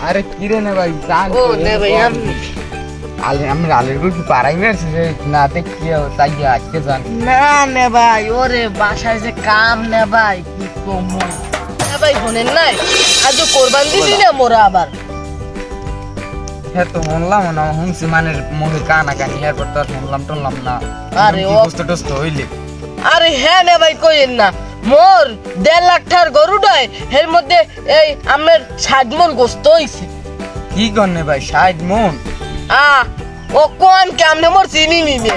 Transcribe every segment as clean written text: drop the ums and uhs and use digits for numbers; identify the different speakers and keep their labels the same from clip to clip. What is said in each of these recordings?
Speaker 1: আরে কি রে না ভাই জান
Speaker 2: ও নে ভাই
Speaker 1: আমি আলের গরু কি পারাই মেরেছে রে না দেখিও তাই আজকে জান
Speaker 2: না নে ভাই ওরে বাসায় যে কাম নে ভাই কি কমু নে ভাই শুনেন নাই আজ কোরবান দিছি না মোরা আবার
Speaker 1: হ্যাঁ তো শুনলাম না শুনছি মানে মনে কানা কানি এরপর তো আর শুনলাম না
Speaker 2: আরে
Speaker 1: কি
Speaker 2: ও
Speaker 1: কষ্ট টষ্ট হইলে
Speaker 2: আরে হ্যাঁ নে ভাই কইেন না মোর 1.5 লাখ টাকার গরুটায় এর মধ্যে এই আমের 60 মন গোস্ত হইছে
Speaker 1: কি করনে ভাই 60 মন
Speaker 2: ও কোন কেমনে মোর চিনি নিনে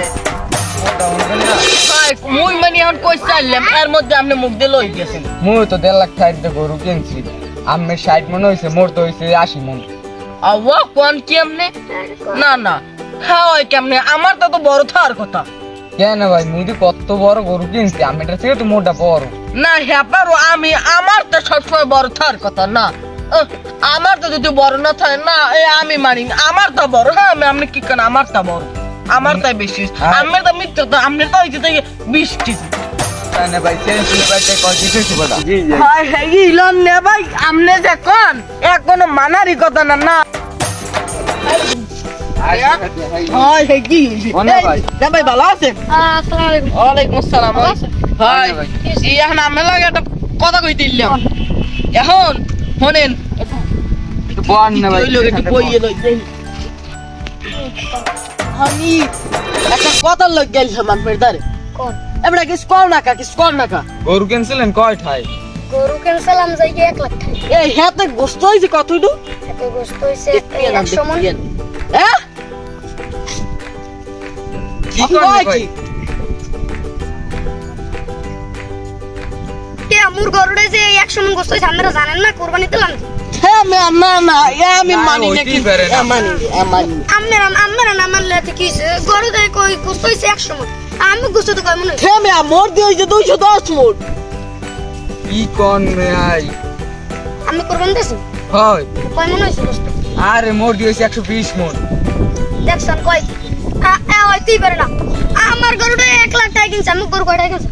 Speaker 2: ভাই মুই মানে এখন কই চাইলাম এর মধ্যে আপনি মুখ দিয়ে লই গেছেন
Speaker 1: মুই তো 1.5 লাখ টাকা গরু কিনছি আমি 60 মন হইছে মোর তো হইছে 80 মন
Speaker 2: আওয়া কোন কেমনে না না হ্যাঁ ওই কেমনে আমার তো বড় থার কথা
Speaker 1: কেন ভাই মুই তো কত বড় গরু কিনছি আমি এটা থেকে তো মোটা বড়
Speaker 2: না হ্যাঁ পারো আমি আমার তো সবসময় বড় থার কথা না আমার তো যদি বড় না থাকে না আমি মানি আমার তো বড় হ্যাঁ আমি কি কেন আমার তো বড় আমার তাই বেশি আমার তো মিত্র তো আপনার তো হয়েছে 20 কেজি
Speaker 1: না ভাই সেন্সি পাইতে কয় কিছু বলা
Speaker 2: হ্যাঁ হ্যাঁ ইলন নে ভাই আমনে যে কোন কোনো মানারই কথা না না হাই হে কি ভাই না ভাই ভালো আছেন
Speaker 3: আসসালামু আলাইকুম
Speaker 2: ওয়ালাইকুম আসসালাম হাই এখন আমি লাগে একটা কথা কইতে দিলাম এখন শুনেন
Speaker 1: বল না ভাই
Speaker 2: একটু বইয়ে লই আমি একটা কথা লগ গেছিলাম আপনার দ্বারে
Speaker 3: কোন
Speaker 2: এবড়া কি স্কল না কা
Speaker 1: গরু কিনছিলেন কয় ঠাই
Speaker 3: গরু ক্যান্সেলাম যাই 1 লাখ টাকা
Speaker 2: এই হাতে গোস্ত হইছে কতটু
Speaker 3: এত গোস্ত হইছে 100 মণ
Speaker 2: হ্যাঁ
Speaker 1: কি করনে ভাই
Speaker 3: কে আমুর গরুড়ে যে 100 মণ গোস্ত হইছে আপনারা জানেন না কুরবানি দিলাম
Speaker 2: হ্যাঁ না আমি মানি না কি মানি
Speaker 3: আমরা না মানলে তো কি গরু গায় কই গোস্ত হইছে 100 মণ আমি গোস্ত তো কই মনে
Speaker 2: হ্যাঁ আমি মোর দিয়ে হইছে 210 মণ
Speaker 1: কি কোন ভাই
Speaker 3: আমি কুরবানি দিছি
Speaker 1: হয়
Speaker 3: কই মনে হইছে গোস্ত
Speaker 1: আরে মোর দিয়েছে 120 মন
Speaker 3: দেখছন কই ওই তুই পারে না আমার গরুটা 1 লাখ টাকা কিনছে আমি গরু কয়টা কিনছে